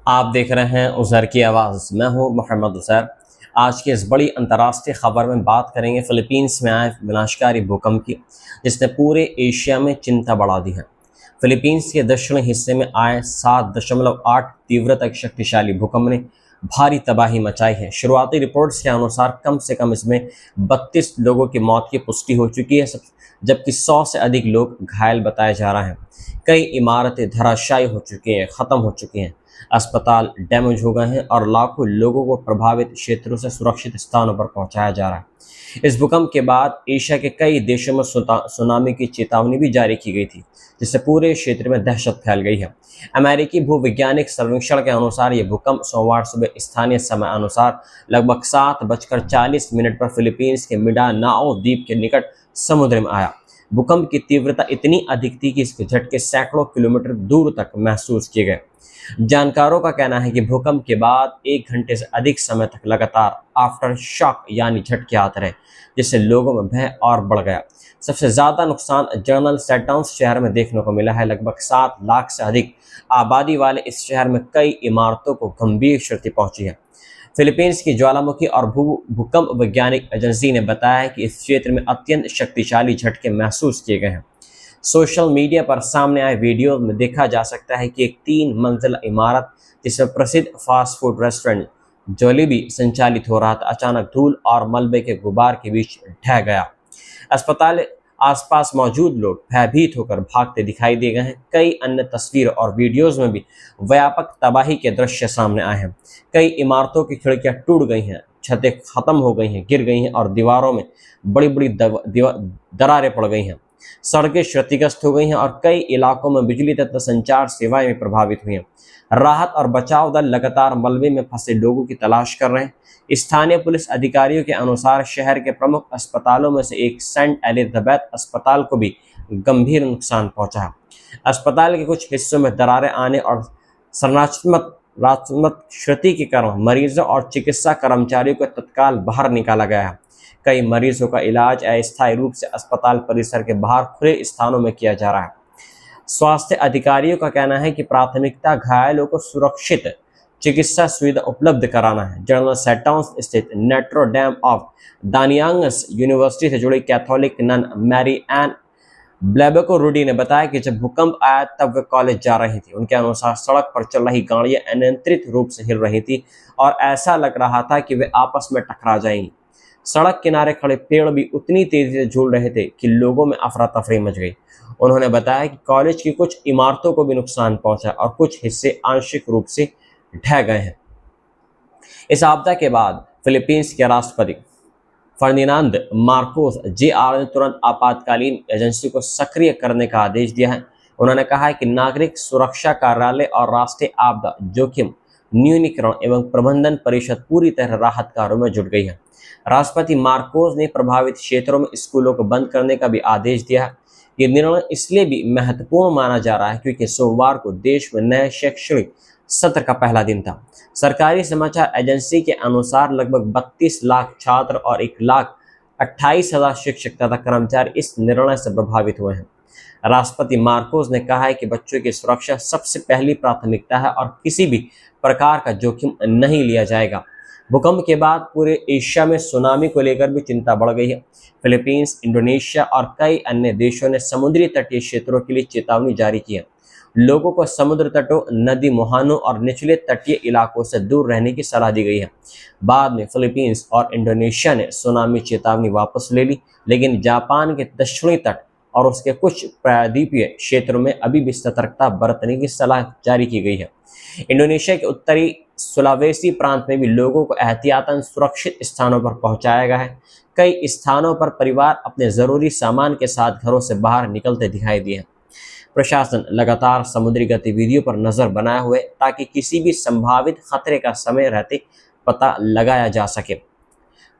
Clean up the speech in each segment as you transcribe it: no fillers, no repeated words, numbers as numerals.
आप देख रहे हैं उज़र की आवाज़। मैं हूं मोहम्मद उज़र। आज की इस बड़ी अंतर्राष्ट्रीय खबर में बात करेंगे फ़िलीपींस में आए विनाशकारी भूकंप की, जिसने पूरे एशिया में चिंता बढ़ा दी है। फ़िलीपींस के दक्षिणी हिस्से में आए 7.8 तीव्रता के शक्तिशाली भूकंप ने भारी तबाही मचाई है। शुरुआती रिपोर्ट्स के अनुसार कम से कम इसमें 32 लोगों की मौत की पुष्टि हो चुकी है, जबकि 100 से अधिक लोग घायल बताए जा रहे हैं। कई इमारतें धराशायी हो चुकी हैं, ख़त्म हो चुकी हैं। अस्पताल डैमेज हो गए हैं और लाखों लोगों को प्रभावित क्षेत्रों से सुरक्षित स्थानों पर पहुंचाया जा रहा है। इस भूकंप के बाद एशिया के कई देशों में सुनामी की चेतावनी भी जारी की गई थी, जिससे पूरे क्षेत्र में दहशत फैल गई है। अमेरिकी भूवैज्ञानिक सर्वेक्षण के अनुसार यह भूकंप सोमवार सुबह स्थानीय समय अनुसार लगभग 7:40 पर फिलीपींस के मिंडानाओ द्वीप के निकट समुद्र में आया। भूकंप की तीव्रता इतनी अधिक थी कि इसके झटके सैकड़ों किलोमीटर दूर तक महसूस किए गए। जानकारों का कहना है कि भूकंप के बाद 1 घंटे से अधिक समय तक लगातार आफ्टर शॉक यानी झटके आते रहे, जिससे लोगों में भय और बढ़ गया। सबसे ज्यादा नुकसान जनरल सेटाउंस शहर में देखने को मिला है। लगभग 7 लाख से अधिक आबादी वाले इस शहर में कई इमारतों को गंभीर क्षति पहुंची है। फिलीपींस की ज्वालामुखी और भूकंप वैज्ञानिक एजेंसी ने बताया है कि इस क्षेत्र में अत्यंत शक्तिशाली झटके महसूस किए गए हैं। सोशल मीडिया पर सामने आए वीडियो में देखा जा सकता है कि एक 3 मंजिला इमारत जिसमें प्रसिद्ध फास्ट फूड रेस्टोरेंट जोलिबी संचालित हो रहा था, अचानक धूल और मलबे के गुबार के बीच ढह गया। अस्पताल आसपास मौजूद लोग भयभीत होकर भागते दिखाई दे गए हैं। कई अन्य तस्वीरों और वीडियोज में भी व्यापक तबाही के दृश्य सामने आए हैं। कई इमारतों की खिड़कियां टूट गई हैं, छतें खत्म हो गई हैं, गिर गई हैं और दीवारों में बड़ी बड़ी दरारें पड़ गई हैं। सड़कें क्षतिग्रस्त हो गई हैं और कई इलाकों में बिजली तथा संचार सेवाएं भी प्रभावित हुई हैं। राहत और बचाव दल लगातार मलबे में फंसे लोगों की तलाश कर रहे हैं। स्थानीय पुलिस अधिकारियों के अनुसार शहर के प्रमुख अस्पतालों में से एक सेंट एलिजाबेथ अस्पताल को भी गंभीर नुकसान पहुंचा है। अस्पताल के कुछ हिस्सों में दरारें आने और संरचनात्मक क्षति के कारण मरीजों और चिकित्सा कर्मचारियों को तत्काल बाहर निकाला गया है। कई मरीजों का इलाज अस्थायी रूप से अस्पताल परिसर के बाहर खुले स्थानों में किया जा रहा है। स्वास्थ्य अधिकारियों का कहना है कि प्राथमिकता घायलों को सुरक्षित चिकित्सा सुविधा उपलब्ध कराना है। जनरल सेटाउंस स्थित Notre Dame of Dadiangas University से जुड़ी कैथोलिक नन मैरी एन ब्लेबको रूडी ने बताया कि जब भूकंप आया तब वे कॉलेज जा रही थी। उनके अनुसार सड़क पर चल रही गाड़ियां अनियंत्रित रूप से हिल रही थी और ऐसा लग रहा था कि वे आपस में टकरा जाएंगी। सड़क किनारे खड़े पेड़ भी उतनी तेजी से झूल रहे थे कि लोगों में अफरा तफरी मच गई। उन्होंने बताया कि कॉलेज की कुछ इमारतों को भी नुकसान पहुंचा और कुछ हिस्से आंशिक रूप से ढह गए हैं। इस आपदा के बाद फिलीपींस के राष्ट्रपति फर्डिनांड मार्कोस जेआर ने तुरंत आपातकालीन एजेंसी को सक्रिय करने का आदेश दिया है। उन्होंने कहा है कि नागरिक सुरक्षा कार्यालय और राष्ट्रीय आपदा जोखिम न्यूनीकरण एवं प्रबंधन परिषद पूरी तरह राहत कार्यों में जुट गई है। राष्ट्रपति मार्कोस ने प्रभावित क्षेत्रों में स्कूलों को बंद करने का भी आदेश दिया है। ये निर्णय इसलिए भी महत्वपूर्ण माना जा रहा है क्योंकि सोमवार को देश में नए शैक्षणिक सत्र का पहला दिन था। सरकारी समाचार एजेंसी के अनुसार लगभग 32 लाख छात्र और 1,28,000 शिक्षक तथा कर्मचारी इस निर्णय से प्रभावित हुए हैं। राष्ट्रपति मार्कोस ने कहा है कि बच्चों की सुरक्षा सबसे पहली प्राथमिकता है और किसी भी प्रकार का जोखिम नहीं लिया जाएगा। भूकंप के बाद पूरे एशिया में सुनामी को लेकर भी चिंता बढ़ गई है। फिलीपींस, इंडोनेशिया और कई अन्य देशों ने समुद्री तटीय क्षेत्रों के लिए चेतावनी जारी की है। लोगों को समुद्र तटों, नदी मुहानों और निचले तटीय इलाकों से दूर रहने की सलाह दी गई है। बाद में फिलीपींस और इंडोनेशिया ने सुनामी चेतावनी वापस ले ली, लेकिन जापान के दक्षिणी तट और उसके कुछ प्रायद्वीपीय क्षेत्रों में अभी भी सतर्कता बरतने की सलाह जारी की गई है। इंडोनेशिया के उत्तरी सुलावेसी प्रांत में भी लोगों को एहतियातन सुरक्षित स्थानों पर पहुंचाया गया है। कई स्थानों पर परिवार अपने जरूरी सामान के साथ घरों से बाहर निकलते दिखाई दिए। प्रशासन लगातार समुद्री गतिविधियों पर नजर बनाए हुए ताकि किसी भी संभावित खतरे का समय रहते पता लगाया जा सके।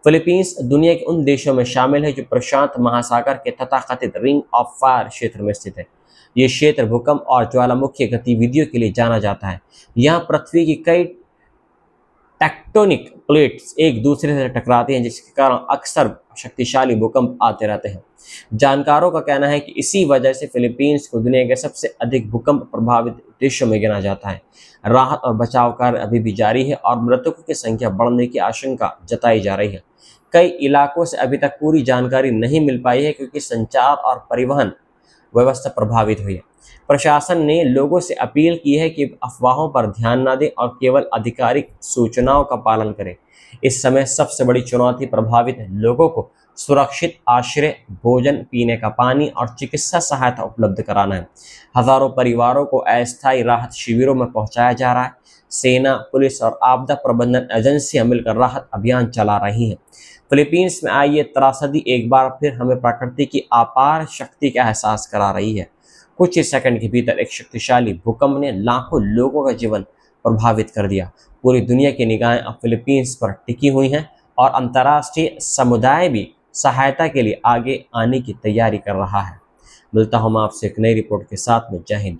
फिलीपींस दुनिया के उन देशों में शामिल है जो प्रशांत महासागर के तथाकथित रिंग ऑफ फायर क्षेत्र में स्थित है। ये क्षेत्र भूकंप और ज्वालामुखी गतिविधियों के लिए जाना जाता है। यहाँ पृथ्वी की कई टेक्टोनिक प्लेट्स एक दूसरे से टकराती हैं, जिसके कारण अक्सर शक्तिशाली भूकंप आते रहते हैं। जानकारों का कहना है कि इसी वजह से फिलीपींस को दुनिया के सबसे अधिक भूकंप प्रभावित देशों में गिना जाता है। राहत और बचाव कार्य अभी भी जारी है और मृतकों की संख्या बढ़ने की आशंका जताई जा रही है। कई इलाकों से अभी तक पूरी जानकारी नहीं मिल पाई है, क्योंकि संचार और परिवहन व्यवस्था प्रभावित हुई है। प्रशासन ने लोगों से अपील की है कि अफवाहों पर ध्यान न दें और केवल आधिकारिक सूचनाओं का पालन करें। इस समय सबसे बड़ी चुनौती प्रभावित लोगों को सुरक्षित आश्रय, भोजन, पीने का पानी और चिकित्सा सहायता उपलब्ध कराना है। हजारों परिवारों को अस्थायी राहत शिविरों में पहुंचाया जा रहा है। सेना, पुलिस और आपदा प्रबंधन एजेंसियां मिलकर राहत अभियान चला रही हैं। फिलीपींस में आई ये त्रासदी एक बार फिर हमें प्रकृति की अपार शक्ति का एहसास करा रही है। कुछ ही सेकंड के भीतर एक शक्तिशाली भूकंप ने लाखों लोगों का जीवन प्रभावित कर दिया। पूरी दुनिया की निगाहें अब फिलीपींस पर टिकी हुई हैं और अंतर्राष्ट्रीय समुदाय भी सहायता के लिए आगे आने की तैयारी कर रहा है। मिलता हूं मैं आपसे एक नई रिपोर्ट के साथ में। जय हिंद।